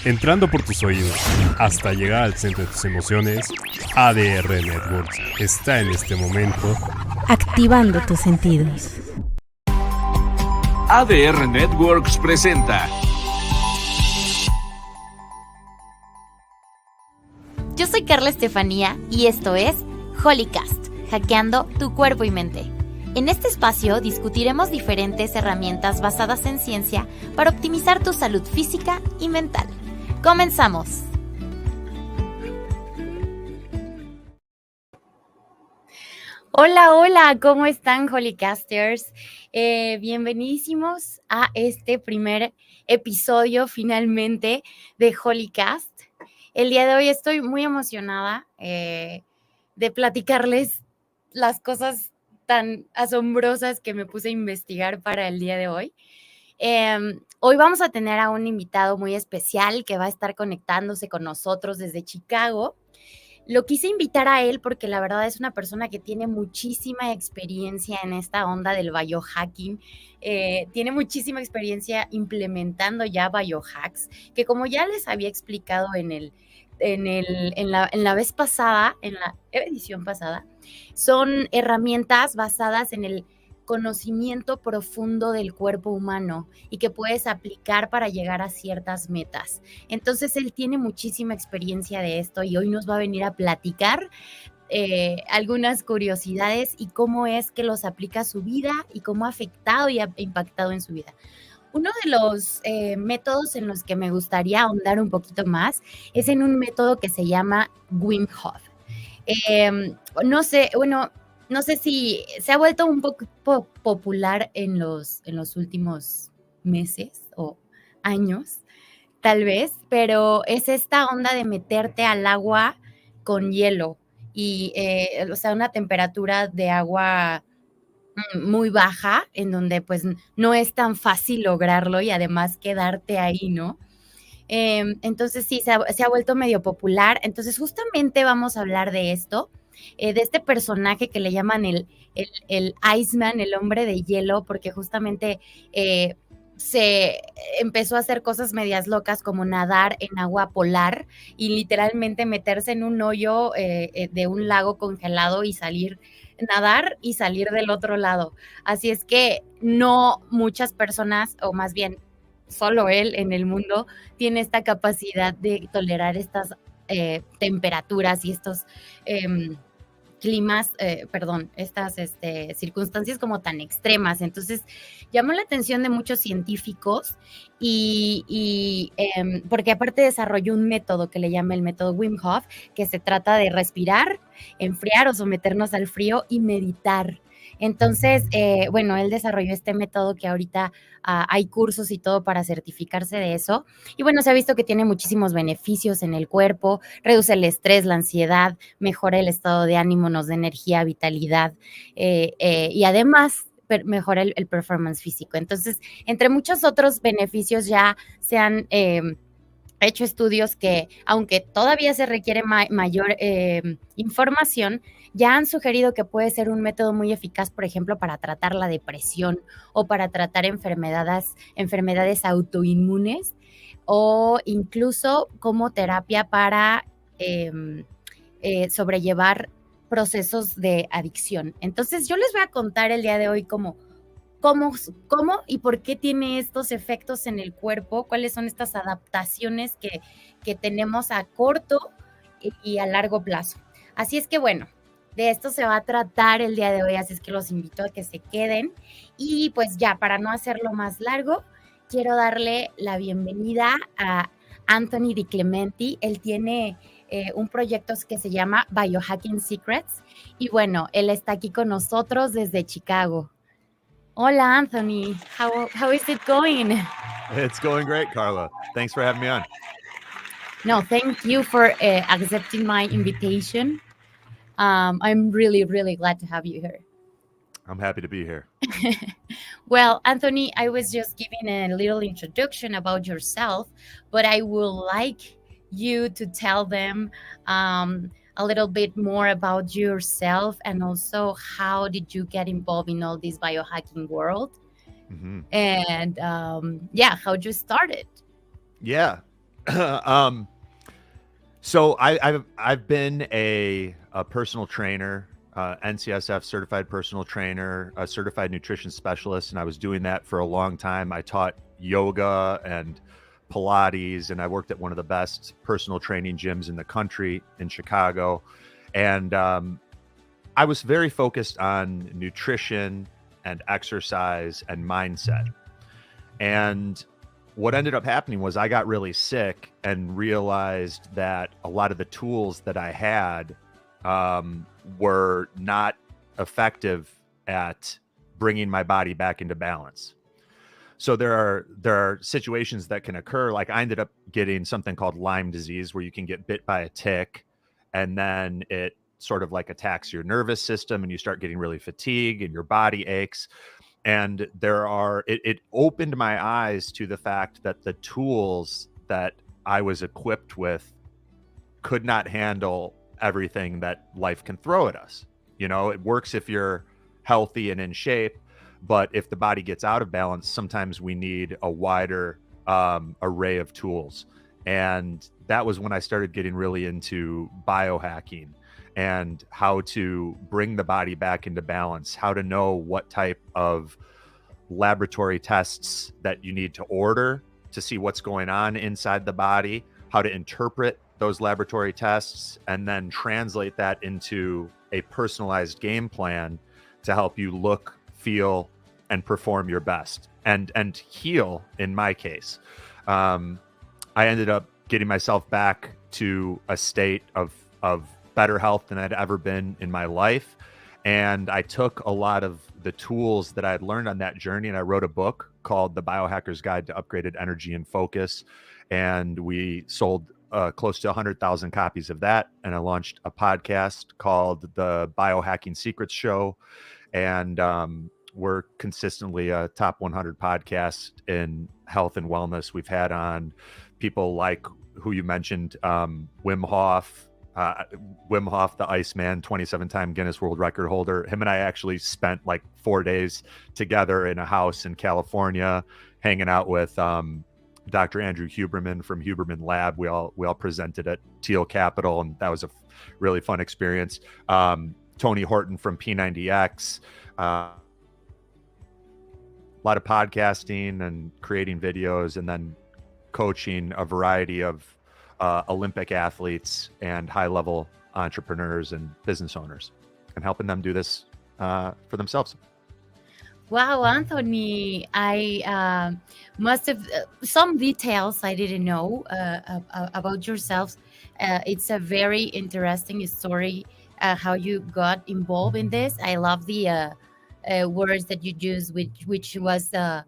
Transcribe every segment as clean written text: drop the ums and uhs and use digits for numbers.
Entrando por tus oídos hasta llegar al centro de tus emociones, ADR Networks está en este momento activando tus sentidos. ADR Networks presenta. Yo soy Carla Estefanía y esto es Holicast, hackeando tu cuerpo y mente. En este espacio discutiremos diferentes herramientas basadas en ciencia para optimizar tu salud física y mental. ¡Comenzamos! Hola, hola, ¿cómo están, Holicasters? Bienvenidísimos a este primer episodio finalmente de Holicast. El día de hoy estoy muy emocionada de platicarles las cosas tan asombrosas que me puse a investigar para el día de hoy. Hoy vamos a tener a un invitado muy especial que va a estar conectándose con nosotros desde Chicago. Lo quise invitar a él porque la verdad es una persona que tiene muchísima experiencia en esta onda del biohacking. Tiene muchísima experiencia implementando ya biohacks, que como ya les había explicado en la vez pasada, en la edición pasada, son herramientas basadas en el conocimiento profundo del cuerpo humano y que puedes aplicar para llegar a ciertas metas. Entonces, él tiene muchísima experiencia de esto y hoy nos va a venir a platicar algunas curiosidades y cómo es que los aplica a su vida y cómo ha afectado y ha impactado en su vida. Uno de los métodos en los que me gustaría ahondar un poquito más es en un método que se llama Wim Hof. No sé si se ha vuelto un poco popular en los últimos meses o años, tal vez, pero es esta onda de meterte al agua con hielo y, una temperatura de agua muy baja, en donde pues no es tan fácil lograrlo y además quedarte ahí, ¿no? Entonces sí, se ha vuelto medio popular. Entonces justamente vamos a hablar de esto, de este personaje que le llaman el Iceman, el hombre de hielo, porque justamente se empezó a hacer cosas medias locas como nadar en agua polar y literalmente meterse en un hoyo de un lago congelado y nadar y salir del otro lado. Así es que no muchas personas, o más bien solo él en el mundo, tiene esta capacidad de tolerar estas temperaturas y estos estas circunstancias como tan extremas. Entonces, llamó la atención de muchos científicos porque aparte desarrolló un método que le llama el método Wim Hof, que se trata de respirar, enfriar o someternos al frío y meditar. Entonces, él desarrolló este método que ahorita hay cursos y todo para certificarse de eso. Y bueno, se ha visto que tiene muchísimos beneficios en el cuerpo, reduce el estrés, la ansiedad, mejora el estado de ánimo, nos da energía, vitalidad y además mejora el performance físico. Entonces, entre muchos otros beneficios ya se han hecho estudios que, aunque todavía se requiere mayor información, ya han sugerido que puede ser un método muy eficaz, por ejemplo, para tratar la depresión o para tratar enfermedades autoinmunes o incluso como terapia para sobrellevar procesos de adicción. Entonces, yo les voy a contar el día de hoy cómo y por qué tiene estos efectos en el cuerpo, cuáles son estas adaptaciones que tenemos a corto y a largo plazo. Así es que bueno, de esto se va a tratar el día de hoy, así es que los invito a que se queden. Y pues ya, para no hacerlo más largo, quiero darle la bienvenida a Anthony Di Clementi. Él tiene un proyecto que se llama Biohacking Secrets y bueno, él está aquí con nosotros desde Chicago. Hola, Anthony. How is it going? It's going great, Carla. Thanks for having me on. No, thank you for accepting my invitation. I'm really, really glad to have you here. I'm happy to be here. Well, Anthony, I was just giving a little introduction about yourself, but I would like you to tell them a little bit more about yourself and also how did you get involved in all this biohacking world? Mm-hmm. And how you started. Yeah. um, so I've been a personal trainer, NCSF certified personal trainer, a certified nutrition specialist, and I was doing that for a long time. I taught yoga and Pilates, and I worked at one of the best personal training gyms in the country in Chicago. And I was very focused on nutrition and exercise and mindset. And what ended up happening was I got really sick and realized that a lot of the tools that I had were not effective at bringing my body back into balance. So there are situations that can occur. Like I ended up getting something called Lyme disease, where you can get bit by a tick, and then it sort of like attacks your nervous system, and you start getting really fatigued, and your body aches. And it opened my eyes to the fact that the tools that I was equipped with could not handle everything that life can throw at us. You know, it works if you're healthy and in shape, but if the body gets out of balance, sometimes we need a wider array of tools. And that was when I started getting really into biohacking and how to bring the body back into balance, how to know what type of laboratory tests that you need to order to see what's going on inside the body, how to interpret those laboratory tests, and then translate that into a personalized game plan to help you look, feel, and perform your best and heal. In my case, I ended up getting myself back to a state of better health than I'd ever been in my life. And I took a lot of the tools that I had learned on that journey, and I wrote a book called The Biohacker's Guide to Upgraded Energy and Focus. And we sold close to 100,000 copies of that. And I launched a podcast called The Biohacking Secrets Show. And we're consistently a top 100 podcast in health and wellness. We've had on people like who you mentioned, Wim Hof, the Iceman, 27-time Guinness World Record holder. Him and I actually spent like 4 days together in a house in California, hanging out with Dr. Andrew Huberman from Huberman Lab. We all presented at Teal Capital, and that was a really fun experience. Tony Horton from P90X, a lot of podcasting and creating videos, and then coaching a variety of Olympic athletes and high-level entrepreneurs and business owners, and helping them do this for themselves. Wow, Anthony, I must have some details I didn't know about yourself. It's a very interesting story, how you got involved in this. I love the words that you used, which was to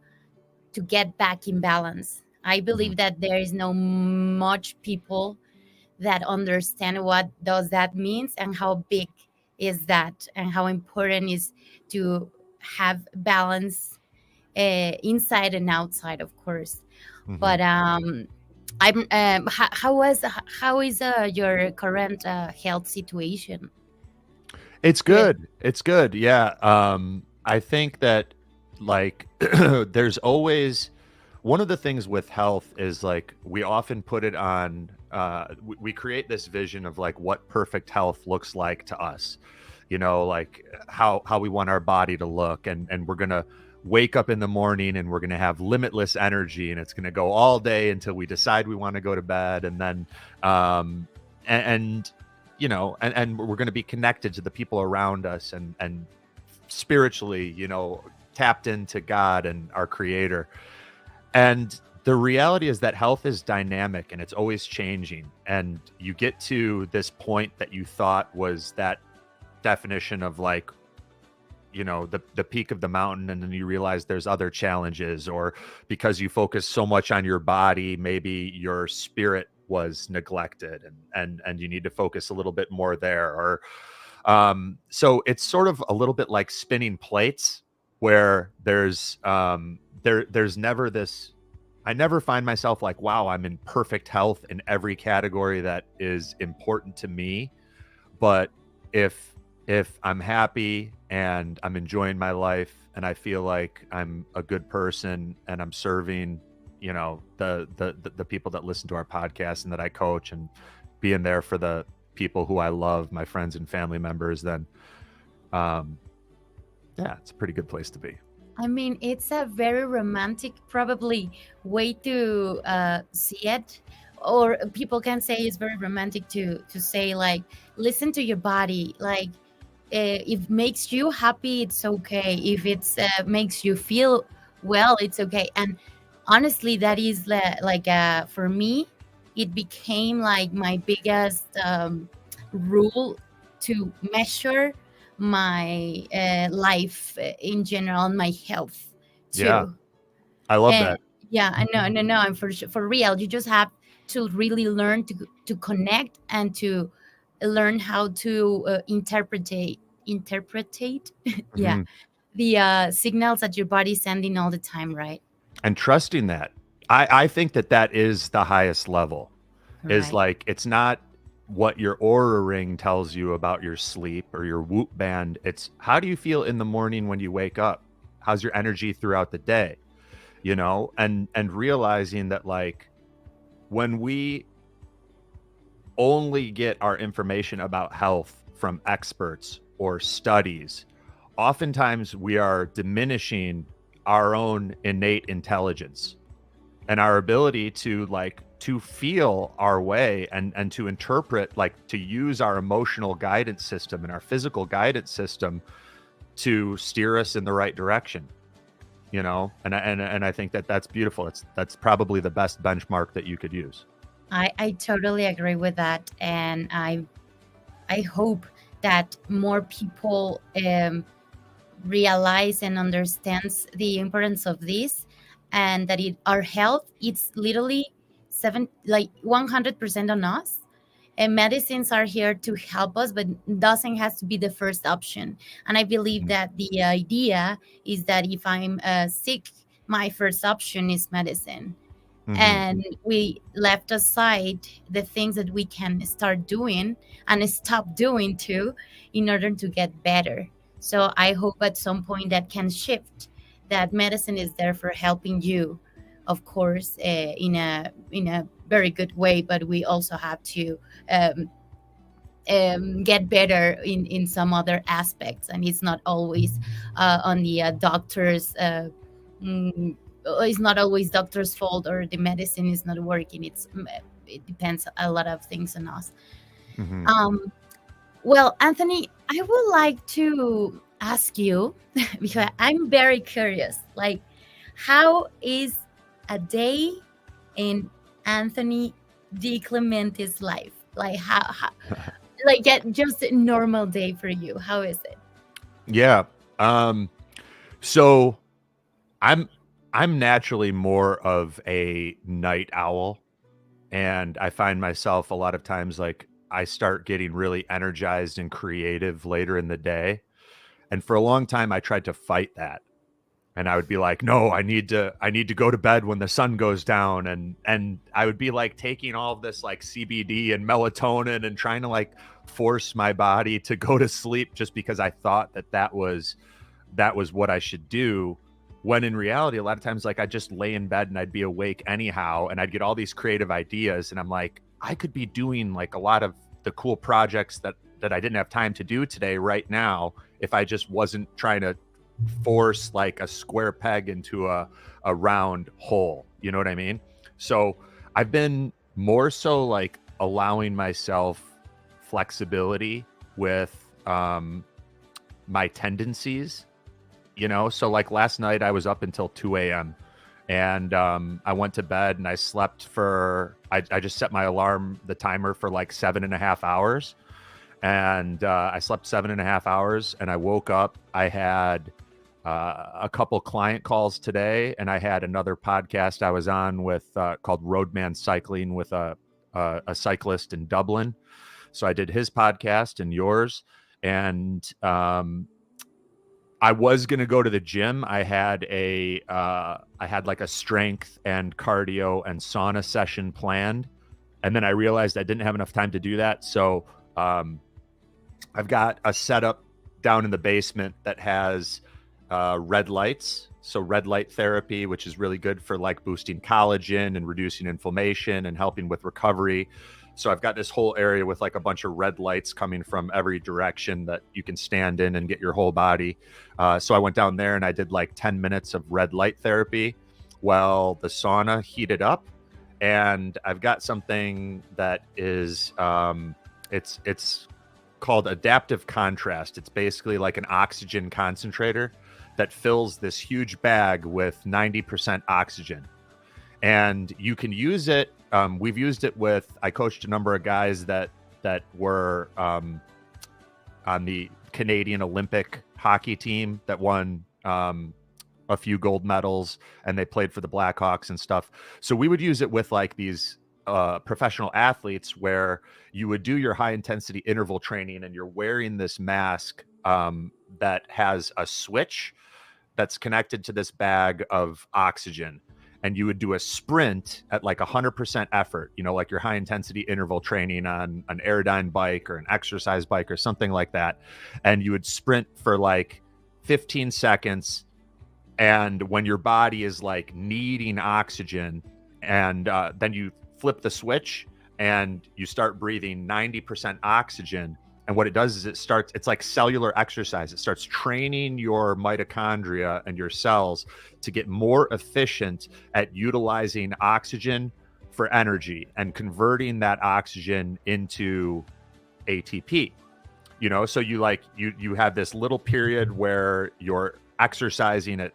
get back in balance. I believe that there is no much people that understand what does that means and how big is that and how important is to have balance inside and outside, of course. But I'm how is your current health situation? It's good. It's good. Yeah. I think that like there's always one of the things with health is like we often put it on we create this vision of like what perfect health looks like to us, you know, like how we want our body to look, and we're gonna wake up in the morning and we're gonna have limitless energy, and it's gonna go all day until we decide we want to go to bed, and then and you know, and we're gonna be connected to the people around us and spiritually, you know, tapped into God and our Creator. And the reality is that health is dynamic and it's always changing. And you get to this point that you thought was that definition of like, you know, the peak of the mountain, and then you realize there's other challenges, or because you focus so much on your body, maybe your spirit was neglected, and you need to focus a little bit more there. Or so it's sort of a little bit like spinning plates, where there's never this, I never find myself like, wow, I'm in perfect health in every category that is important to me. But if I'm happy and I'm enjoying my life and I feel like I'm a good person and I'm serving, you know, the people that listen to our podcast and that I coach, and being there for the people who I love, my friends and family members, then yeah, it's a pretty good place to be. I mean, it's a very romantic, probably, way to see it. Or people can say it's very romantic to say, like, listen to your body. Like, if it makes you happy, it's okay. If it's makes you feel well, it's okay. And honestly, that is like for me, it became like my biggest rule to measure my life in general, my health too. Yeah, I love And that. yeah, I know, no, and for real, you just have to really learn to connect and to learn how to interpretate, yeah, Mhm. the signals that your body's sending all the time, right? And trusting that. I think that is the highest level. Is Right. like, it's not what your Aura ring tells you about your sleep or your Whoop band. It's how do you feel in the morning when you wake up? How's your energy throughout the day? You know, and realizing that, like, when we only get our information about health from experts or studies, oftentimes we are diminishing our own innate intelligence and our ability to, like, to feel our way and to interpret, like, to use our emotional guidance system and our physical guidance system to steer us in the right direction, you know. And I think that's beautiful. That's probably the best benchmark that you could use. I totally agree with that, and I hope that more people realize and understands the importance of this, and that our health, it's literally 100% on us, and medicines are here to help us, but doesn't has to be the first option. And I believe that the idea is that if I'm sick, my first option is medicine. Mhm. And we left aside the things that we can start doing and stop doing too, in order to get better. So I hope at some point that can shift, that medicine is there for helping you, of course, in a very good way, but we also have to get better in some other aspects, and it's not always on the doctor's mm, it's not always doctor's fault, or the medicine is not working. It depends a lot of things on us. Mhm. Well, Anthony, I would like to ask you because I'm very curious, like, how is a day in Anthony Di Clementi's life? Like, how like, just a normal day for you, how is it? Yeah. So I'm naturally more of a night owl, and I find myself a lot of times, like, I start getting really energized and creative later in the day. And for a long time I tried to fight that. And I would be like, no, I need to go to bed when the sun goes down. And I would be like taking all of this, like, CBD and melatonin and trying to, like, force my body to go to sleep just because I thought that was what I should do. When in reality, a lot of times, like, I'd just lay in bed and I'd be awake anyhow, and I'd get all these creative ideas, and I'm like, I could be doing, like, a lot of the cool projects that I didn't have time to do today right now if I just wasn't trying to force, like, a square peg into a round hole. You know what I mean? So I've been more so, like, allowing myself flexibility with my tendencies. You know, so, like, last night I was up until 2 a.m. and I went to bed and I slept for, I just set my alarm, the timer, for like 7.5 hours. And I slept 7.5 hours, and I woke up. I had a couple client calls today, and I had another podcast I was on with called Roadman Cycling with a cyclist in Dublin. So I did his podcast and yours. And I was going to go to the gym. I had like a strength and cardio and sauna session planned. And then I realized I didn't have enough time to do that. So I've got a setup down in the basement that has red lights. So red light therapy, which is really good for like boosting collagen and reducing inflammation and helping with recovery. So I've got this whole area with like a bunch of red lights coming from every direction that you can stand in and get your whole body. So I went down there and I did like 10 minutes of red light therapy while the sauna heated up. And I've got something that is, it's called adaptive contrast. It's basically like an oxygen concentrator that fills this huge bag with 90% oxygen. And you can use it. We've used it with, I coached a number of guys that were on the Canadian Olympic hockey team that won a few gold medals, and they played for the Blackhawks and stuff. So we would use it with like these professional athletes where you would do your high intensity interval training and you're wearing this mask that has a switch that's connected to this bag of oxygen. And you would do a sprint at like 100% effort, you know, like your high intensity interval training on an Aerodyne bike or an exercise bike or something like that. And you would sprint for like 15 seconds. And when your body is like needing oxygen, and then you flip the switch and you start breathing 90% oxygen. And what it does is it's like cellular exercise. It starts training your mitochondria and your cells to get more efficient at utilizing oxygen for energy and converting that oxygen into ATP. You know, so you have this little period where you're exercising at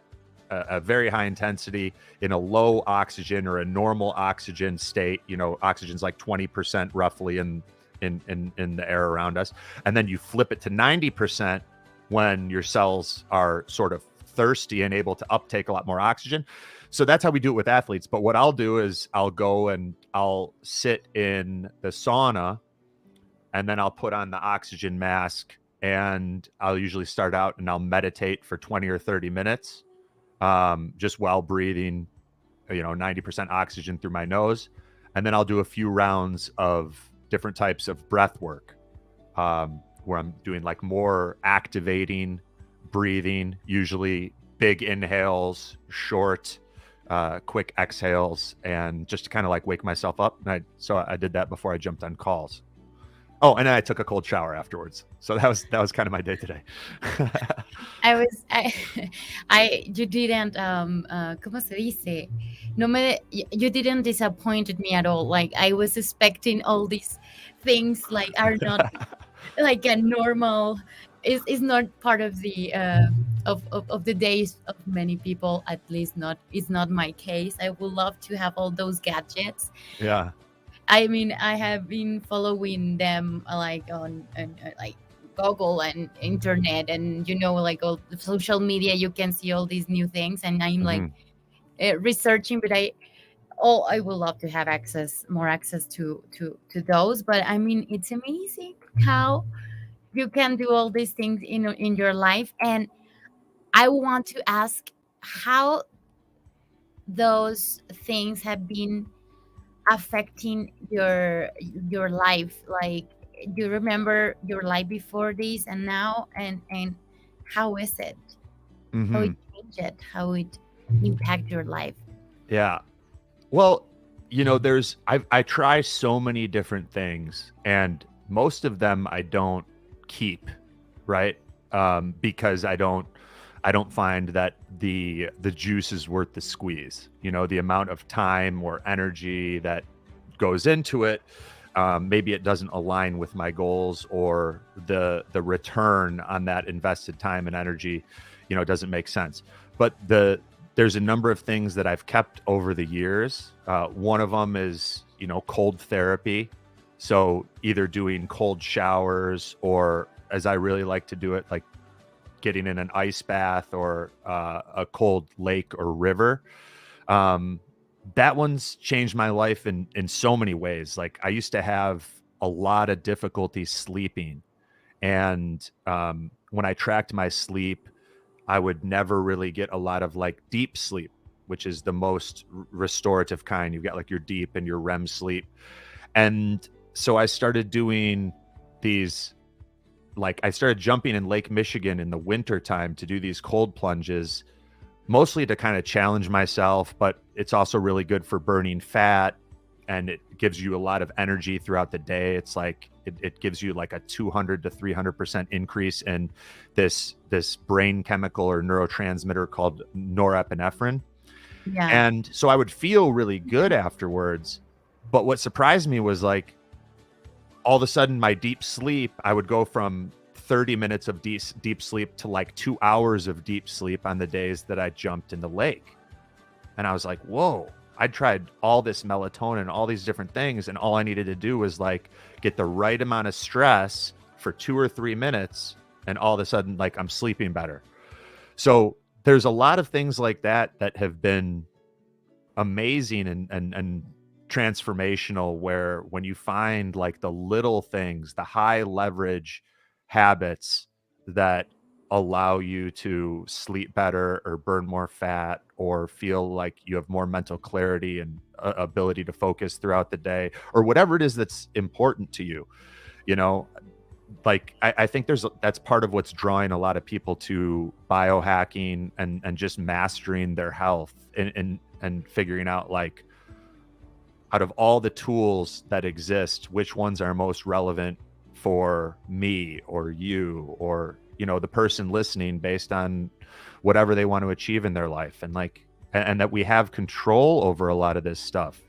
a very high intensity in a low oxygen or a normal oxygen state. You know, oxygen's like 20% roughly in the air around us, and then you flip it to 90% when your cells are sort of thirsty and able to uptake a lot more oxygen. So that's how we do it with athletes. But what I'll do is I'll go and I'll sit in the sauna, and then I'll put on the oxygen mask, and I'll usually start out and I'll meditate for 20 or 30 minutes, just while breathing, you know, 90% oxygen through my nose. And then I'll do a few rounds of different types of breath work, where I'm doing like more activating breathing, usually big inhales, short, quick exhales, and just to kind of like wake myself up. And so I did that before I jumped on calls. Oh, and then I took a cold shower afterwards. So that was kind of my day today. You didn't, ¿cómo se dice? You didn't disappointed me at all. Like I was expecting all these things like are not like a normal, is not part of the, of the days of many people, at least it's not my case. I would love to have all those gadgets. Yeah. I mean, I have been following them like on like Google and internet, and you know, like all the social media. You can see all these new things, and I'm like researching. But I would love to have more access to those. But I mean, it's amazing how you can do all these things in your life, and I want to ask how those things have been affecting your life. Like, do you remember your life before this and now, and how is it? How it changed it, how it impact your life? Yeah. Well, you know, I try so many different things, and most of them I don't keep, right? Because I don't find that the juice is worth the squeeze. You know, the amount of time or energy that goes into it, maybe it doesn't align with my goals, or the return on that invested time and energy, you know, doesn't make sense. But there's a number of things that I've kept over the years. One of them is, you know, cold therapy. So either doing cold showers, or as I really like to do it, like getting in an ice bath or a cold lake or river. That one's changed my life in so many ways. Like I used to have a lot of difficulty sleeping. And when I tracked my sleep, I would never really get a lot of like deep sleep, which is the most restorative kind. You've got like your deep and your REM sleep. And so I started doing these like I started jumping in Lake Michigan in the winter time to do these cold plunges, mostly to kind of challenge myself, but it's also really good for burning fat, and it gives you a lot of energy throughout the day. It's like it gives you like a 200 to 300% increase in this brain chemical or neurotransmitter called norepinephrine. Yeah. And so I would feel really good afterwards. But what surprised me was like all of a sudden my deep sleep, I would go from 30 minutes of deep sleep to like 2 hours of deep sleep on the days that I jumped in the lake. And I was like, whoa, I tried all this melatonin, all these different things. And all I needed to do was like get the right amount of stress for 2 or 3 minutes. And all of a sudden, like I'm sleeping better. So there's a lot of things like that have been amazing and transformational, where when you find like the little things, the high leverage habits that allow you to sleep better or burn more fat or feel like you have more mental clarity and ability to focus throughout the day, or whatever it is that's important to you, you know, like I think that's part of what's drawing a lot of people to biohacking and just mastering their health and figuring out, like, out of all the tools that exist, which ones are most relevant for me or you or, you know, the person listening, based on whatever they want to achieve in their life. And like, and that we have control over a lot of this stuff.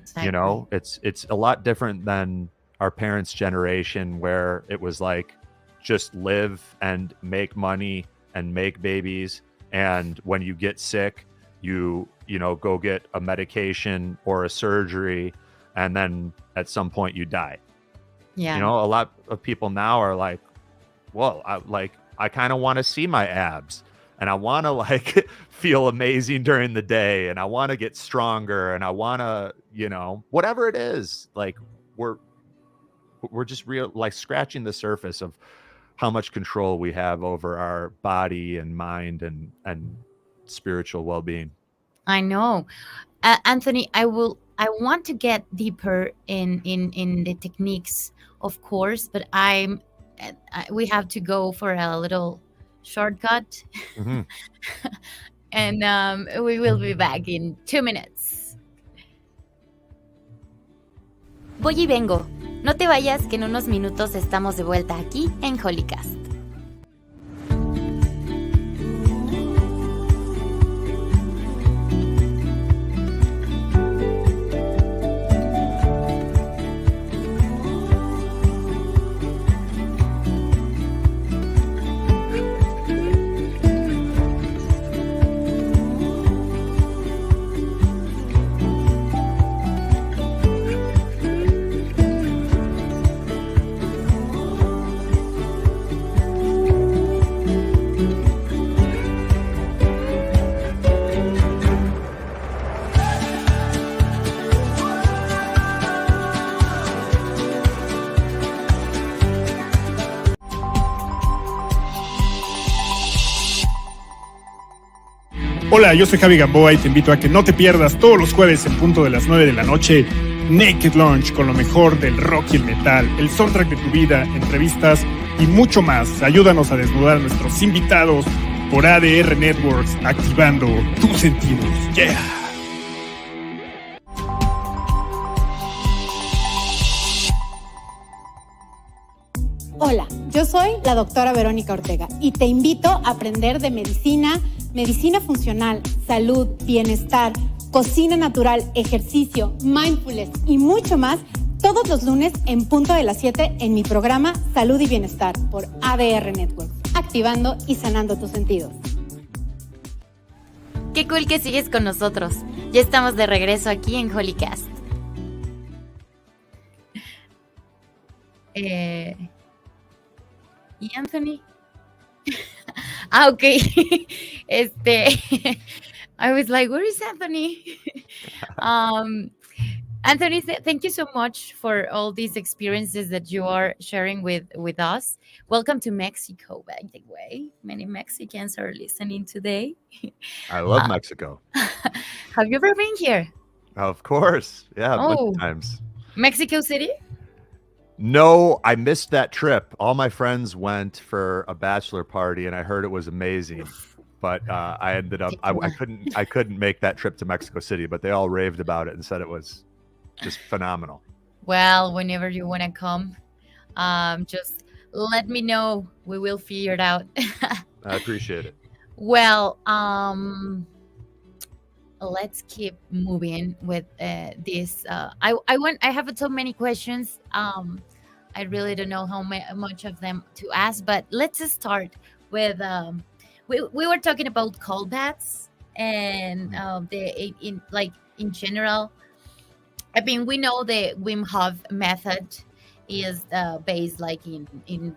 Exactly. You know, it's a lot different than our parents' generation, where it was like, just live and make money and make babies. And when you get sick, you know, go get a medication or a surgery, and then at some point you die. Yeah. You know, a lot of people now are like, well, I kind of want to see my abs, and I want to like feel amazing during the day, and I want to get stronger, and I want to, you know, whatever it is, like we're just like scratching the surface of how much control we have over our body and mind and spiritual well-being. I know. Anthony, I want to get deeper in the techniques, of course, but we have to go for a little shortcut. Mm-hmm. And we will be back in 2 minutes. Voy y vengo. No te vayas, que en unos minutos estamos de vuelta aquí en Holicast. Hola, yo soy Javi Gamboa y te invito a que no te pierdas todos los jueves en punto de las 9 de la noche Naked Lunch, con lo mejor del rock y el metal, el soundtrack de tu vida, entrevistas y mucho más. Ayúdanos a desnudar a nuestros invitados por ADR Networks, activando tus sentidos. Yeah. Hola, yo soy la doctora Verónica Ortega y te invito a aprender de medicina funcional, salud, bienestar, cocina natural, ejercicio, mindfulness y mucho más todos los lunes en punto de las 7 en mi programa Salud y Bienestar por ADR Networks, activando y sanando tus sentidos. Qué cool que sigues con nosotros. Ya estamos de regreso aquí en Holicast. ¿Y Anthony? Okay. I was like, where is Anthony? Anthony, thank you so much for all these experiences that you are sharing with us. Welcome to Mexico, by the way. Many Mexicans are listening today. I love Mexico. Have you ever been here? Of course. Yeah, a bunch of times. Mexico City? No, I missed that trip. All my friends went for a bachelor party, and I heard it was amazing. But I ended up I couldn't make that trip to Mexico City. But they all raved about it and said it was just phenomenal. Well, whenever you want to come, just let me know. We will figure it out. I appreciate it. Well, let's keep moving with this. I have so many questions. I really don't know how much of them to ask, but let's start with. We were talking about cold baths and in general. I mean, we know the Wim Hof method is based like in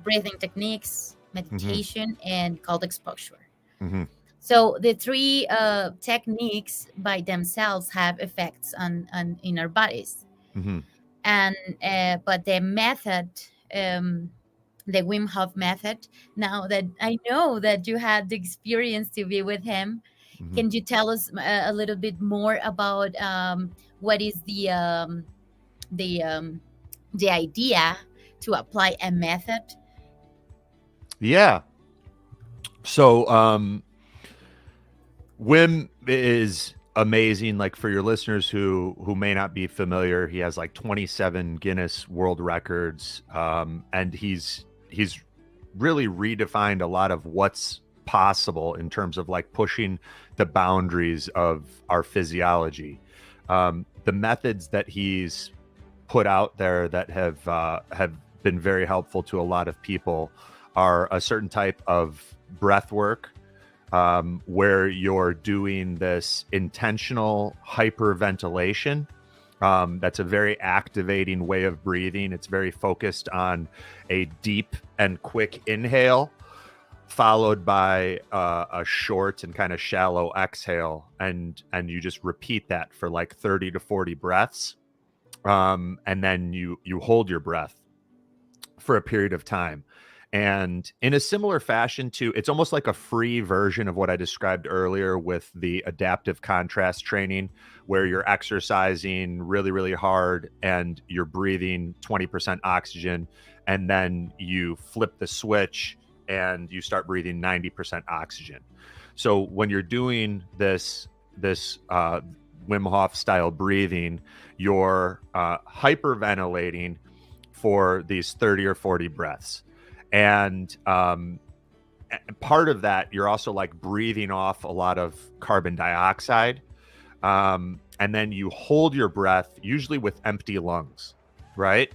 breathing techniques, meditation, and cold exposure. Mm-hmm. So the three techniques by themselves have effects on in our bodies, Mm-hmm. and but the method, the Wim Hof method. Now that I know that you had the experience to be with him, Mm-hmm. can you tell us a little bit more about what is the idea to apply a method? Yeah. So Wim is amazing. Like for your listeners who may not be familiar, he has like 27 Guinness World Records, and he's really redefined a lot of what's possible in terms of like pushing the boundaries of our physiology. The methods that he's put out there that have been very helpful to a lot of people are a certain type of breath work, where you're doing this intentional hyperventilation. That's a very activating way of breathing. It's very focused on a deep and quick inhale, followed by a short and kind of shallow exhale, and you just repeat that for like 30 to 40 breaths, and then you hold your breath for a period of time. And in a similar fashion to, it's almost like a free version of what I described earlier with the adaptive contrast training, where you're exercising really, really hard and you're breathing 20% oxygen, and then you flip the switch and you start breathing 90% oxygen. So when you're doing this Wim Hof style breathing, you're hyperventilating for these 30 or 40 breaths. And part of that, you're also like breathing off a lot of carbon dioxide. And then you hold your breath, usually with empty lungs, right?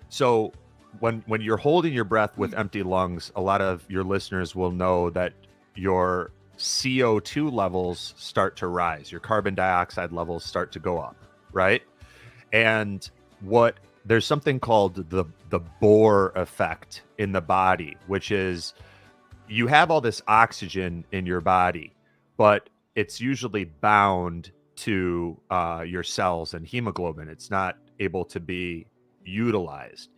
So when you're holding your breath with empty lungs, a lot of your listeners will know that your CO2 levels start to rise, your carbon dioxide levels start to go up, right? And there's something called the Bohr effect in the body, which is you have all this oxygen in your body, but it's usually bound to your cells and hemoglobin. It's not able to be utilized.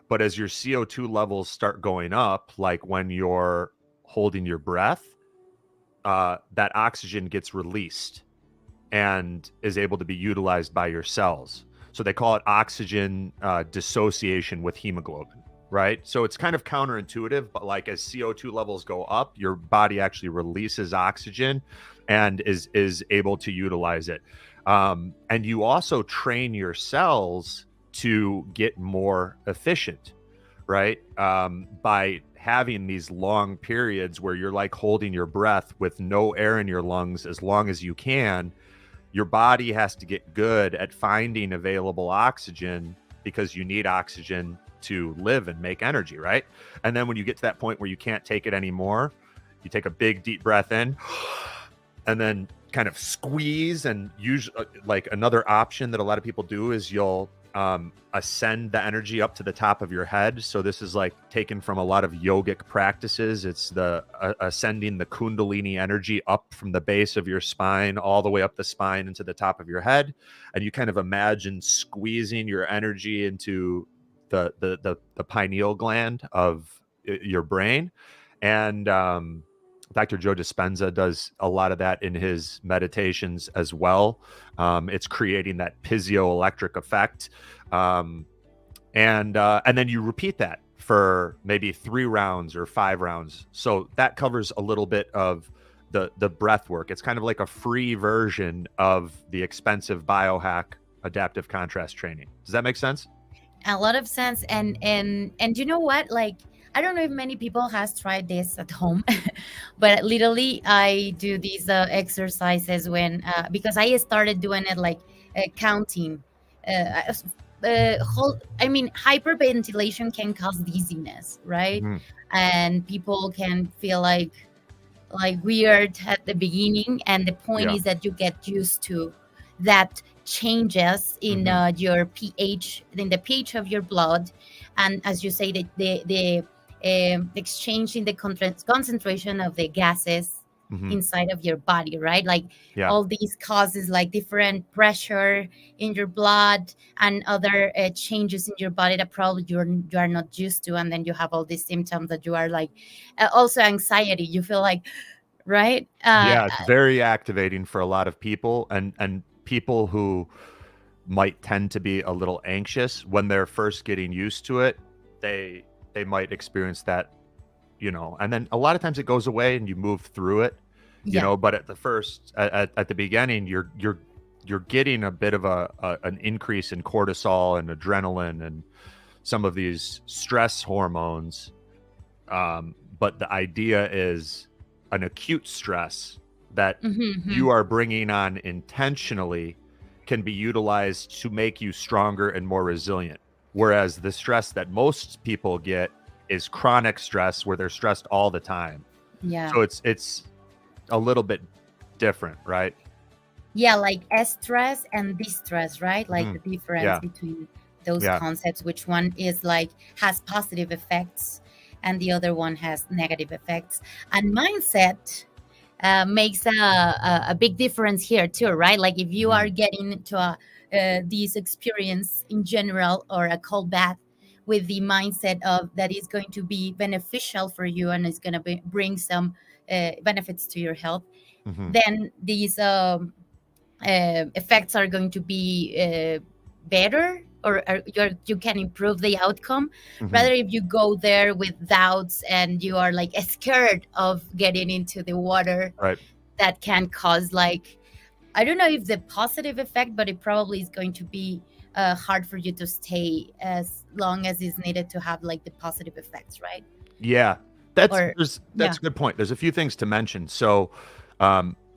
But as your CO2 levels start going up, like when you're holding your breath, that oxygen gets released and is able to be utilized by your cells. So they call it oxygen dissociation with hemoglobin, right? So it's kind of counterintuitive, but like as CO2 levels go up, your body actually releases oxygen and is able to utilize it. And you also train your cells to get more efficient, right? By having these long periods where you're like holding your breath with no air in your lungs as long as you can. Your body has to get good at finding available oxygen because you need oxygen to live and make energy, right? And then when you get to that point where you can't take it anymore, you take a big deep breath in and then kind of squeeze. And usually, like another option that a lot of people do is you'll ascend the energy up to the top of your head. So this is like taken from a lot of yogic practices. It's the ascending the Kundalini energy up from the base of your spine all the way up the spine into the top of your head, and you kind of imagine squeezing your energy into the pineal gland of your brain. And Dr. Joe Dispenza does a lot of that in his meditations as well. It's creating that piezoelectric effect. and then you repeat that for maybe 3 rounds or 5 rounds. So that covers a little bit of the breath work. It's kind of like a free version of the expensive biohack adaptive contrast training. Does that make sense? A lot of sense. And you know what? Like, I don't know if many people has tried this at home, but literally I do these exercises when because I started doing it like counting. Hyperventilation can cause dizziness, right? Mhm. And people can feel like weird at the beginning, and the point Yeah. is that you get used to that changes in your pH, in the pH of your blood, and as you say, the exchange in the concentration of the gases Mhm. inside of your body, right? Like Yeah. all these causes like different pressure in your blood and other changes in your body that probably you are not used to, and then you have all these symptoms that you are like also anxiety. You feel like, right? Yeah, it's very activating for a lot of people, and people who might tend to be a little anxious when they're first getting used to it, they might experience that, and then a lot of times it goes away and you move through it, Yeah. but at the beginning, you're getting a bit of an increase in cortisol and adrenaline and some of these stress hormones. But the idea is an acute stress that you are bringing on intentionally can be utilized to make you stronger and more resilient. Whereas the stress that most people get is chronic stress, where they're stressed all the time. Yeah. So it's a little bit different, right? Yeah, like stress and distress, right? Like the difference Yeah. between those Yeah. concepts, which one is like has positive effects and the other one has negative effects. And mindset makes a big difference here too, right? Like if you are getting into this experience in general, or a cold bath, with the mindset of that is going to be beneficial for you and is going to bring some benefits to your health, then these effects are going to be better, or you can improve the outcome. Rather, if you go there with doubts and you are like scared of getting into the water, Right. that can cause like, I don't know if the positive effect, but it probably is going to be hard for you to stay as long as is needed to have like the positive effects, right? Yeah, that's Or- that's a good point. There's a few things to mention. So,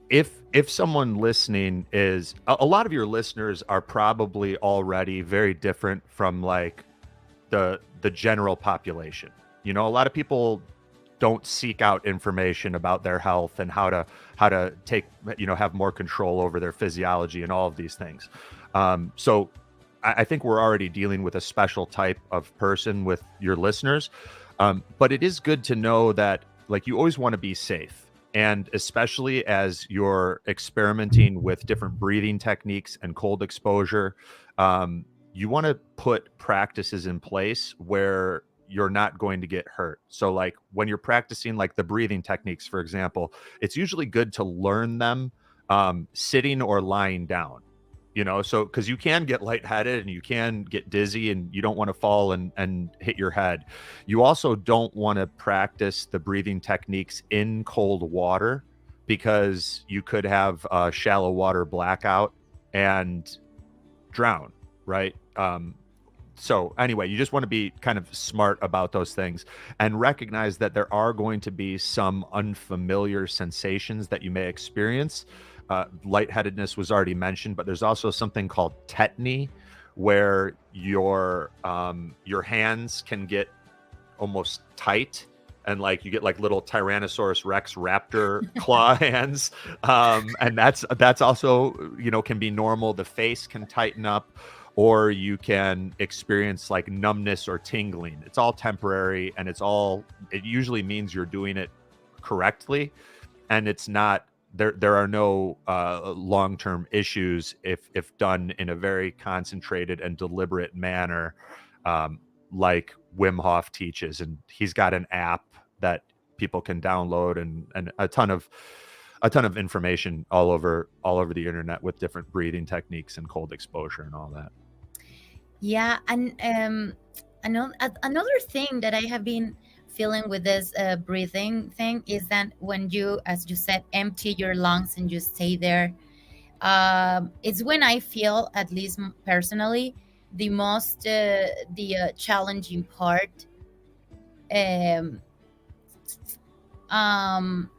if someone listening is a lot of your listeners are probably already very different from like the general population. A lot of people don't seek out information about their health and how to take have more control over their physiology and all of these things. So I think we're already dealing with a special type of person with your listeners. But it is good to know that like you always want to be safe. And especially as you're experimenting with different breathing techniques and cold exposure, you want to put practices in place where you're not going to get hurt. So like when you're practicing like the breathing techniques, for example, it's usually good to learn them sitting or lying down. So because you can get lightheaded and you can get dizzy and you don't want to fall and hit your head. You also don't want to practice the breathing techniques in cold water, because you could have a shallow water blackout and drown, right? So anyway, you just want to be kind of smart about those things and recognize that there are going to be some unfamiliar sensations that you may experience. Lightheadedness was already mentioned, but there's also something called tetany, where your hands can get almost tight, and like you get like little Tyrannosaurus Rex raptor claw hands, and that's also can be normal. The face can tighten up, or you can experience like numbness or tingling. It's all temporary, and it usually means you're doing it correctly, and it's not. There are no long-term issues if done in a very concentrated and deliberate manner, like Wim Hof teaches. And he's got an app that people can download, and a ton of information all over the internet with different breathing techniques and cold exposure and all that. Yeah, and another thing that I have been feeling with this breathing thing is that when you, as you said, empty your lungs and you stay there, it's when I feel, at least personally, the most challenging part. Um, um,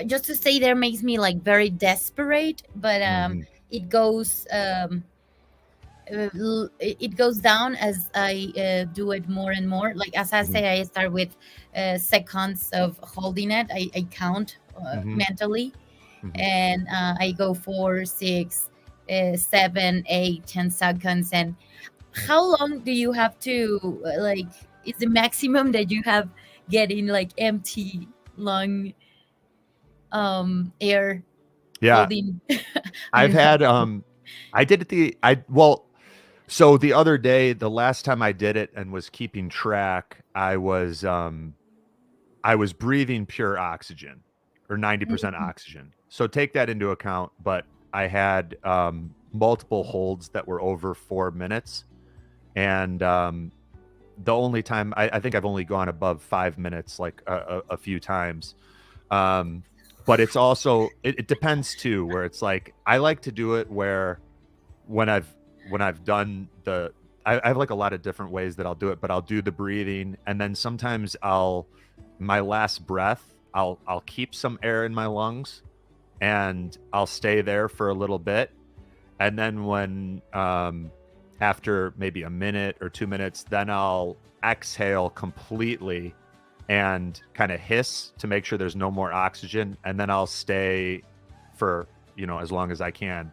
just to stay there makes me like very desperate, but Mhm. it goes. It goes down as I do it more and more. Like as I Mhm. say, I start with seconds of holding it. I count Mhm. mentally, Mhm. and I go 4, 6, 7, 8, 10 seconds. And how long do you have to like? Is the maximum that you have getting like empty lung air Yeah, holding? I I've don't know. had I did it the I well, so the other day, the last time I did it and was keeping track, I was breathing pure oxygen or 90% Mhm. oxygen. So take that into account, but I had multiple holds that were over 4 minutes, and the only time I think I've only gone above 5 minutes like a few times. Um, but it's also it depends too, where it's like I like to do it where when I've done I have like a lot of different ways that I'll do it, but I'll do the breathing, and then sometimes my last breath, I'll keep some air in my lungs and I'll stay there for a little bit. And then when after maybe a minute or 2 minutes, then I'll exhale completely and kind of hiss to make sure there's no more oxygen, and then I'll stay for as long as I can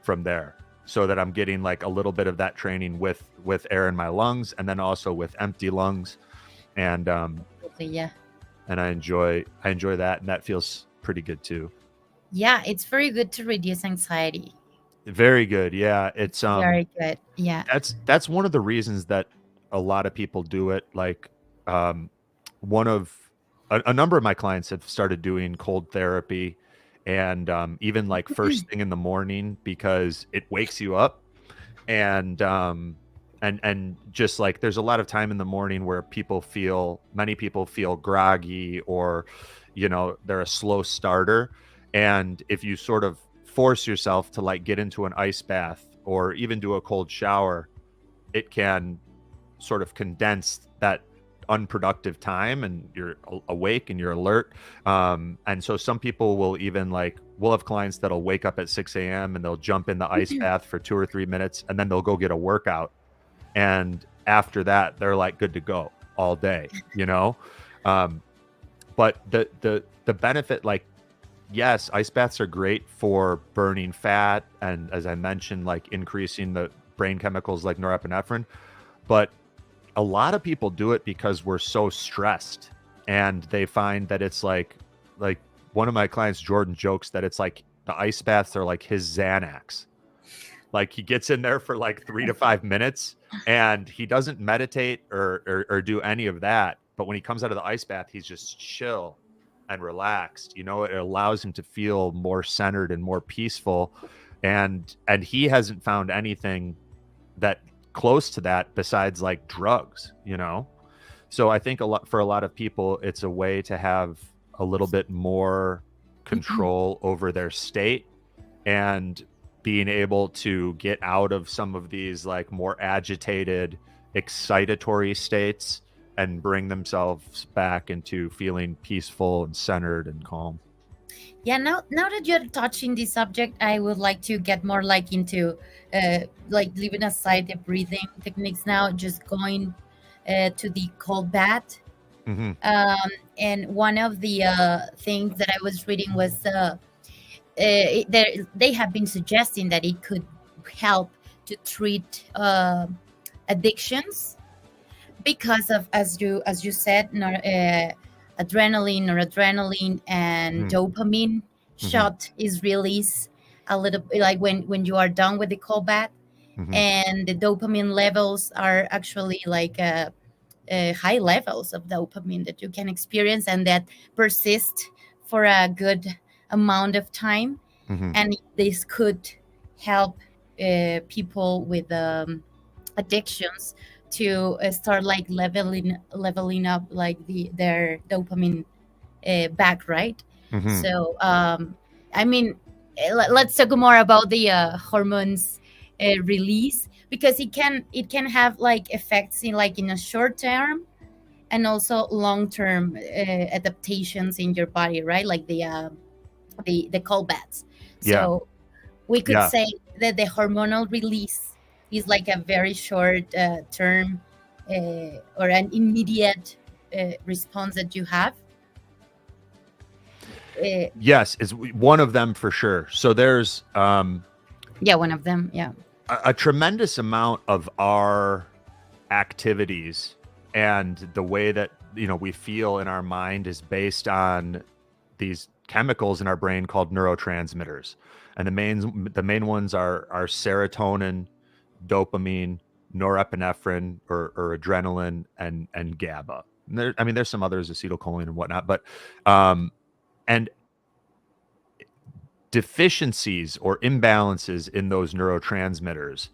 from there, so that I'm getting like a little bit of that training with air in my lungs, and then also with empty lungs, and Yeah. I enjoy that, and that feels pretty good too. Yeah, it's very good to reduce anxiety. Very good. Yeah, it's Very good. Yeah. that's one of the reasons that a lot of people do it. Like um one of a number of my clients have started doing cold therapy, and even like first thing in the morning, because it wakes you up, and just like there's a lot of time in the morning where many people feel groggy, or they're a slow starter, and if you sort of force yourself to like get into an ice bath or even do a cold shower, it can sort of condense that unproductive time, and you're awake and you're alert. And so some people will even like, we'll have clients that'll wake up at 6 a.m. and they'll jump in the ice bath for 2 or 3 minutes, and then they'll go get a workout. And after that, they're like good to go all day, Um, but the benefit, like, yes, ice baths are great for burning fat, and as I mentioned, like increasing the brain chemicals like norepinephrine. But a lot of people do it because we're so stressed, and they find that it's like one of my clients, Jordan, jokes that it's like the ice baths are like his Xanax. Like he gets in there for like 3 to 5 minutes, and he doesn't meditate or do any of that. But when he comes out of the ice bath, he's just chill and relaxed. It allows him to feel more centered and more peaceful. And he hasn't found anything that close to that besides like drugs. So I think for a lot of people, it's a way to have a little bit more control over their state, and being able to get out of some of these like more agitated, excitatory states, and bring themselves back into feeling peaceful and centered and calm. Yeah, now that you're touching this subject, I would like to get more like into like leaving aside the breathing techniques now, just going to the cold bath. Mm-hmm. And one of the things that I was reading was they have been suggesting that it could help to treat addictions because of, as you said, adrenaline, noradrenaline, and dopamine shot is released a little bit like when you are done with the cold bath, and the dopamine levels are actually like high levels of dopamine that you can experience and that persist for a good amount of time. And this could help people with addictions to start like leveling up like their dopamine back, right? Mhm. So I mean, let's talk more about the hormones release, because it can have like effects in a short term and also long term adaptations in your body, right? Like the cold baths. Yeah. So we could Yeah. say that the hormonal release is like a very short term or an immediate response that you have. Yes, is one of them for sure. So there's Yeah, one of them. Yeah. a tremendous amount of our activities and the way that we feel in our mind is based on these chemicals in our brain called neurotransmitters, and the main ones are serotonin, dopamine, norepinephrine or adrenaline, and GABA. And there's some others, acetylcholine and whatnot, but and deficiencies or imbalances in those neurotransmitters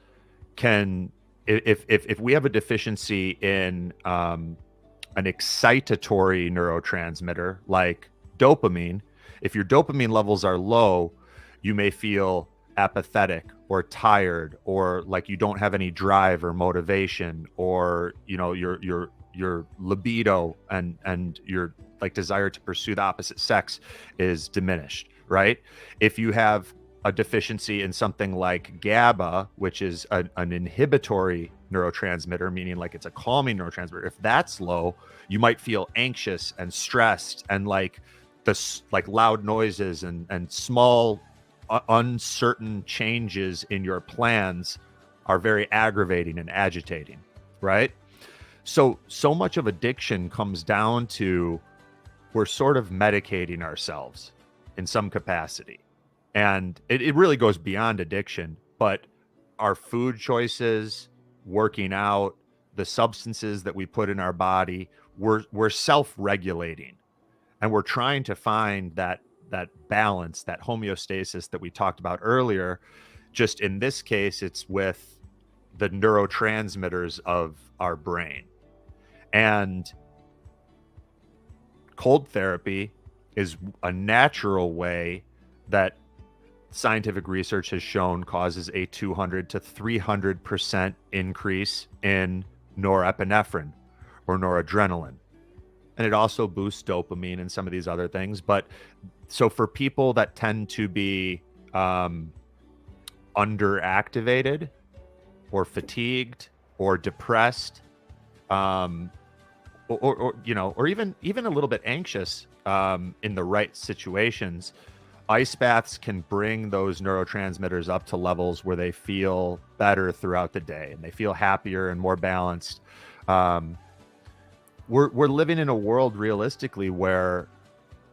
can, if we have a deficiency in an excitatory neurotransmitter like dopamine, if your dopamine levels are low, you may feel apathetic or tired, or like you don't have any drive or motivation, or your libido and your like desire to pursue the opposite sex is diminished, right? If you have a deficiency in something like GABA, which is an inhibitory neurotransmitter, meaning like it's a calming neurotransmitter, if that's low, you might feel anxious and stressed, and like loud noises and small uncertain changes in your plans are very aggravating and agitating, right? So much of addiction comes down to we're sort of medicating ourselves in some capacity. And it really goes beyond addiction, but our food choices, working out, the substances that we put in our body, we're self-regulating. And we're trying to find that balance, that homeostasis that we talked about earlier. Just in this case, it's with the neurotransmitters of our brain. And cold therapy is a natural way that scientific research has shown causes a 200 to 300% increase in norepinephrine or noradrenaline. And it also boosts dopamine and some of these other things. But so for people that tend to be underactivated or fatigued or depressed, or even a little bit anxious in the right situations, ice baths can bring those neurotransmitters up to levels where they feel better throughout the day and they feel happier and more balanced. We're living in a world realistically where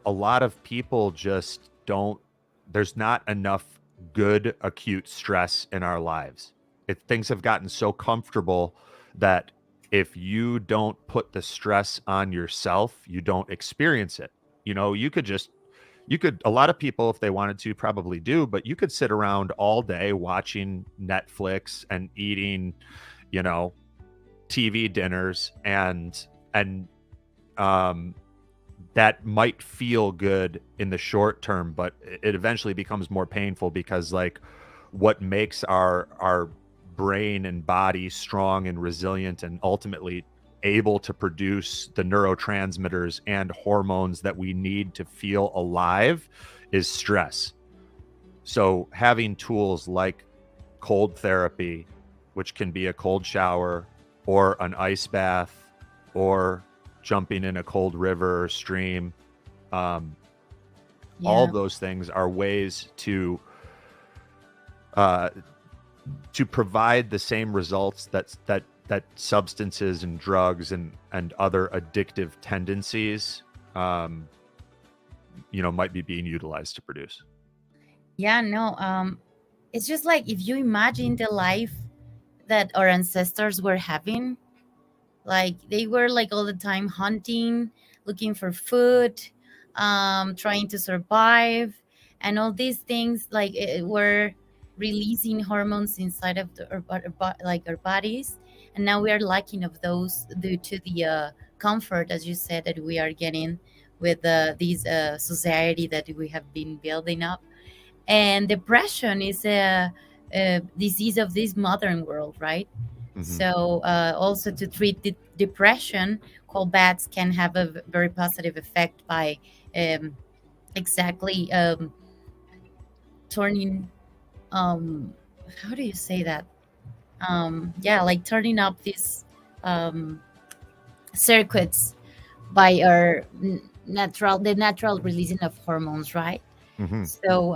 a lot of people just there's not enough good acute stress in our lives. Things have gotten so comfortable that if you don't put the stress on yourself, you don't experience it. A lot of people, if they wanted to, probably do, but you could sit around all day watching Netflix and eating, TV dinners and that might feel good in the short term, but it eventually becomes more painful because like what makes our brain and body strong and resilient and ultimately able to produce the neurotransmitters and hormones that we need to feel alive is stress. So having tools like cold therapy, which can be a cold shower or an ice bath or jumping in a cold river or stream, all of those things are ways to provide the same results that substances and drugs and other addictive tendencies might be being utilized to produce. It's just like if you imagine the life that our ancestors were having, like they were like all the time hunting, looking for food, trying to survive, and all these things like were releasing hormones inside of our bodies, and now we are lacking of those due to the comfort, as you said, that we are getting with this society that we have been building up. And depression is a disease of this modern world, right? So also to treat depression, cold baths can have a very positive effect by exactly turning how do you say that, like turning up these circuits by our natural releasing of hormones, right? So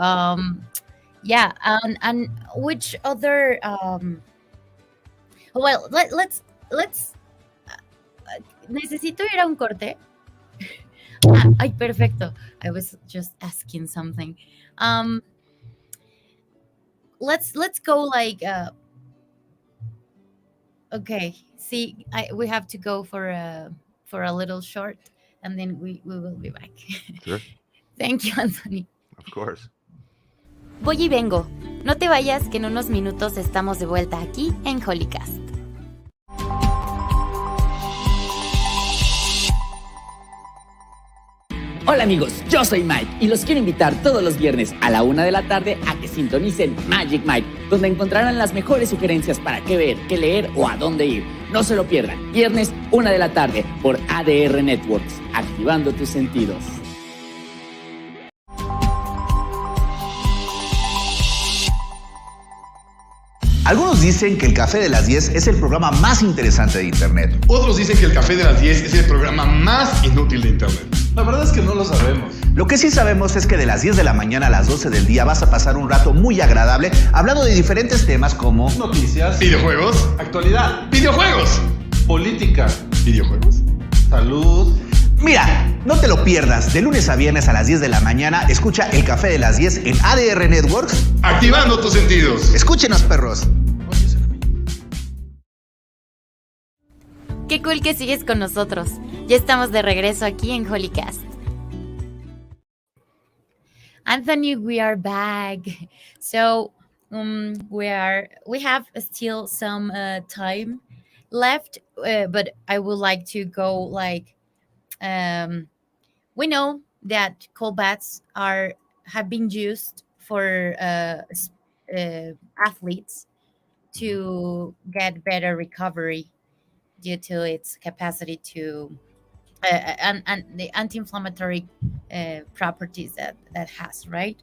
and which other well, let's necesito ir a un corte. Ay, perfecto. I was just asking something. Let's go like okay. See, we have to go for a little short, and then we will be back. Sure. Thank you, Anthony. Of course. Voy y vengo. No te vayas, que en unos minutos estamos de vuelta aquí en Holicast. Hola amigos, yo soy Mike y los quiero invitar todos los viernes a la 1 de la tarde a que sintonicen Magic Mike, donde encontrarán las mejores sugerencias para qué ver, qué leer o a dónde ir. No se lo pierdan, viernes 1 de la tarde por ADR Networks, activando tus sentidos. Algunos dicen que el Café de las 10 es el programa más interesante de Internet. Otros dicen que el Café de las 10 es el programa más inútil de Internet. La verdad es que no lo sabemos. Lo que sí sabemos es que de las 10 de la mañana a las 12 del día vas a pasar un rato muy agradable hablando de diferentes temas como noticias, videojuegos, actualidad, videojuegos, política, videojuegos, salud. Mira, no te lo pierdas. De lunes a viernes a las 10 de la mañana, escucha el Café de las 10 en ADR Networks. Activando tus sentidos. Escúchenos, perros. Qué cool que sigues con nosotros. Ya estamos de regreso aquí en Holicast. Anthony, we are back. So we have still some time left, but I would like to go like we know that cold baths have been used for athletes to get better recovery due to its capacity to and the anti-inflammatory properties that has, right?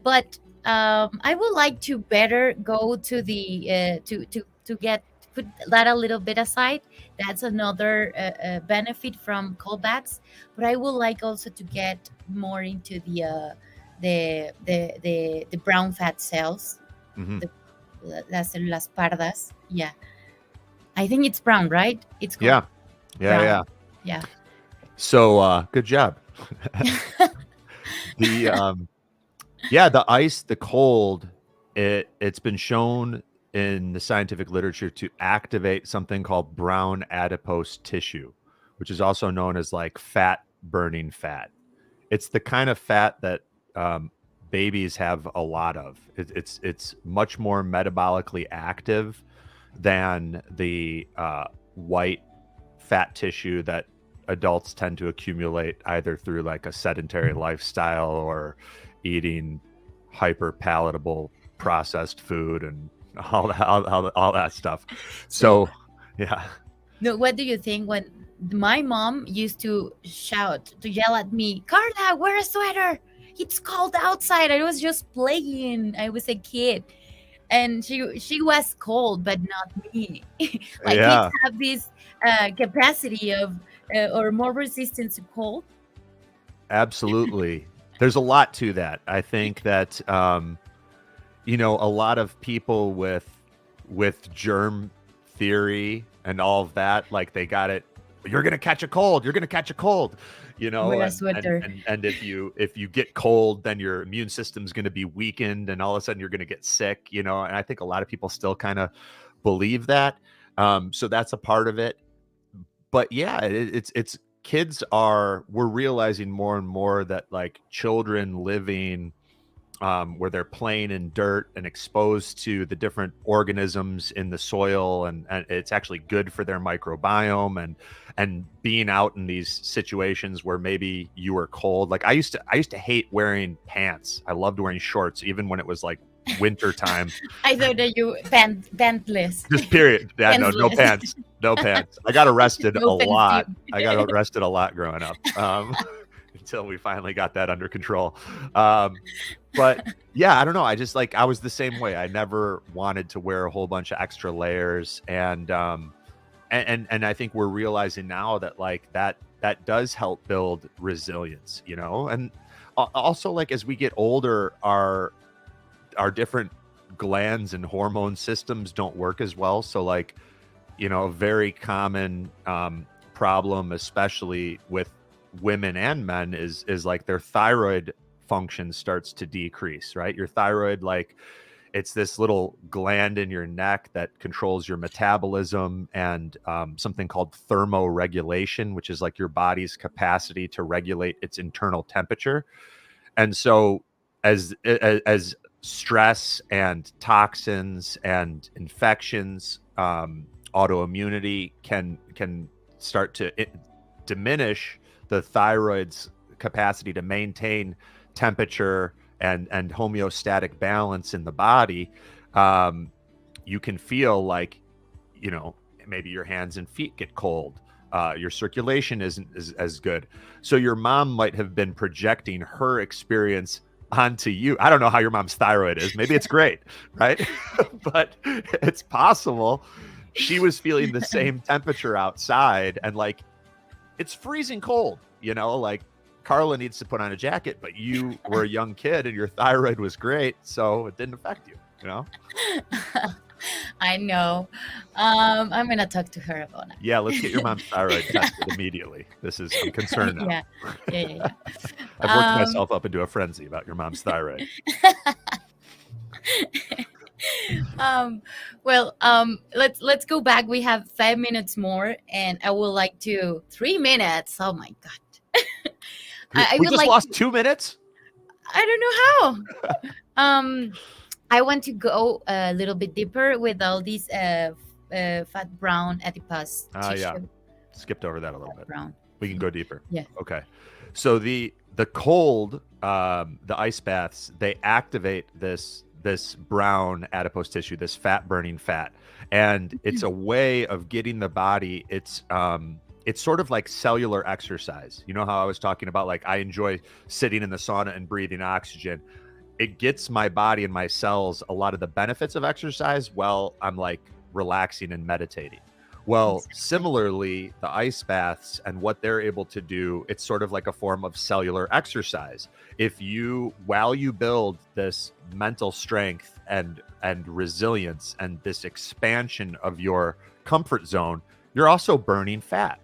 But I would like to better go to the to put that a little bit aside. That's another benefit from cold baths. But I would like also to get more into the brown fat cells, las células pardas. Yeah, I think it's brown, right? It's called brown. Yeah. So good job. The ice, the cold, it's been shown in the scientific literature to activate something called brown adipose tissue, which is also known as like fat burning fat. It's the kind of fat that babies have a lot of. It's much more metabolically active than the white fat tissue that adults tend to accumulate either through like a sedentary lifestyle or eating hyper palatable processed food and all that stuff. So yeah. No, what do you think when my mom used to yell at me, Carla, wear a sweater, it's cold outside. I was just playing, I was a kid, and she was cold, but not me. Like kids have this capacity of or more resistance to cold. Absolutely. There's a lot to that. I think that a lot of people with germ theory and all of that, like they got it. You're gonna catch a cold. You're gonna catch a cold. And if you get cold, then your immune system's gonna be weakened, and all of a sudden you're gonna get sick. And I think a lot of people still kind of believe that. So that's a part of it. But yeah, it's we're realizing more and more that like children living where they're playing in dirt and exposed to the different organisms in the soil, and it's actually good for their microbiome, and being out in these situations where maybe you were cold. Like I used to hate wearing pants. I loved wearing shorts, even when it was like winter time. I thought that you pantless. Just period. Yeah, no pants. No pants. I got arrested a lot. I got arrested a lot growing up. Until we finally got that under control. But yeah, I don't know. I just I was the same way. I never wanted to wear a whole bunch of extra layers. And I think we're realizing now that that does help build resilience, and also as we get older, our different glands and hormone systems don't work as well. So a very common problem, especially with women and men, is their thyroid function starts to decrease, right? Your thyroid, it's this little gland in your neck that controls your metabolism and something called thermoregulation, which is your body's capacity to regulate its internal temperature. And so as stress and toxins and infections, autoimmunity can start to diminish the thyroid's capacity to maintain temperature and homeostatic balance in the body, you can feel maybe your hands and feet get cold. Your circulation isn't as good. So your mom might have been projecting her experience onto you. I don't know how your mom's thyroid is. Maybe it's great, right? But it's possible she was feeling the same temperature outside, and it's freezing cold, Carla needs to put on a jacket, but you were a young kid and your thyroid was great, so it didn't affect you, I know. I'm gonna talk to her about it. Yeah, let's get your mom's thyroid tested immediately. I'm concerned now. Yeah. I've worked myself up into a frenzy about your mom's thyroid. Let's go back. We have 5 minutes more, and I would like to 3 minutes. Oh my god. We just lost 2 minutes? I don't know how. I want to go a little bit deeper with all these fat brown adipose tissue. Yeah. Skipped over that a little bit. Brown. We can go deeper. Yeah. Okay. So the cold, the ice baths, they activate this brown adipose tissue, this fat burning fat, and it's a way of getting the body. It's sort of like cellular exercise. You know how I was talking about I enjoy sitting in the sauna and breathing oxygen. It gets my body and my cells a lot of the benefits of exercise while I'm relaxing and meditating. Well, similarly, the ice baths and what they're able to do, it's sort of like a form of cellular exercise. While you build this mental strength and resilience and this expansion of your comfort zone, you're also burning fat,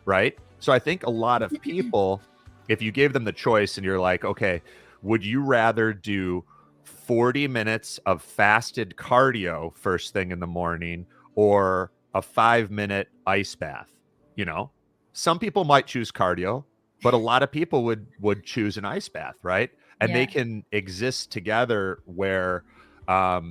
right? So I think a lot of people, if you gave them the choice and you're okay, would you rather do 40 minutes of fasted cardio first thing in the morning or a 5-minute ice bath? Some people might choose cardio, but a lot of people would choose an ice bath, right? And they can exist together where a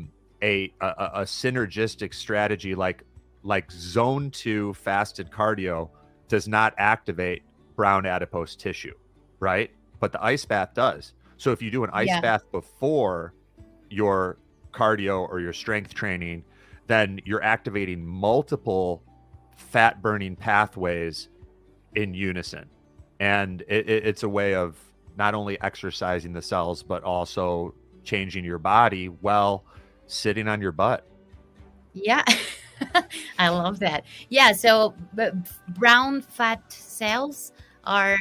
synergistic strategy like zone 2 fasted cardio does not activate brown adipose tissue, right? But the ice bath does. So if you do an ice bath before your cardio or your strength training, then you're activating multiple fat burning pathways in unison. And it's a way of not only exercising the cells, but also changing your body while sitting on your butt. Yeah. I love that. Yeah. So brown fat cells are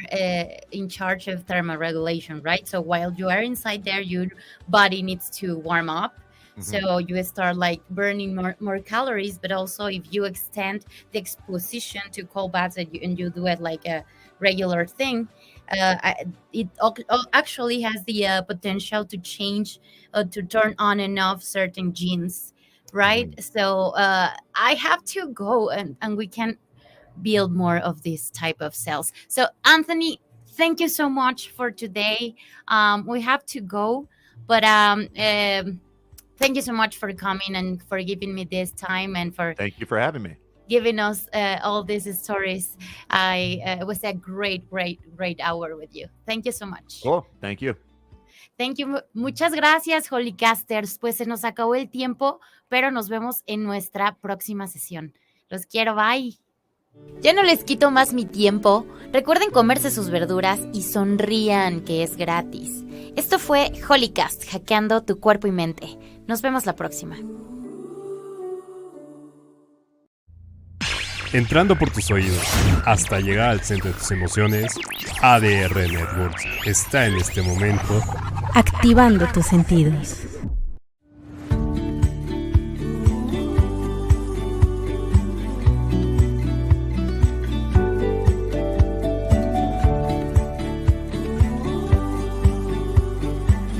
in charge of thermoregulation, right? So while you are inside there, your body needs to warm up. Mm-hmm. So you start burning more calories, but also if you extend the exposition to cold baths and you do it like a regular thing, it actually has the potential to change, to turn on and off certain genes, right? Mm-hmm. So I have to go and we can build more of this type of cells. So Anthony, thank you so much for today. We have to go, But thank you so much for coming and for giving me this time and for Thank you for having me. giving us all these stories. It was a great hour with you. Thank you so much. Cool. Thank you. Thank you. Muchas gracias, Holicasters. Pues se nos acabó el tiempo, pero nos vemos en nuestra próxima sesión. Los quiero. Bye. Ya no les quito más mi tiempo. Recuerden comerse sus verduras y sonrían, que es gratis. Esto fue Holicast, hackeando tu cuerpo y mente. Nos vemos la próxima. Entrando por tus oídos hasta llegar al centro de tus emociones, ADR Networks está en este momento activando tus sentidos.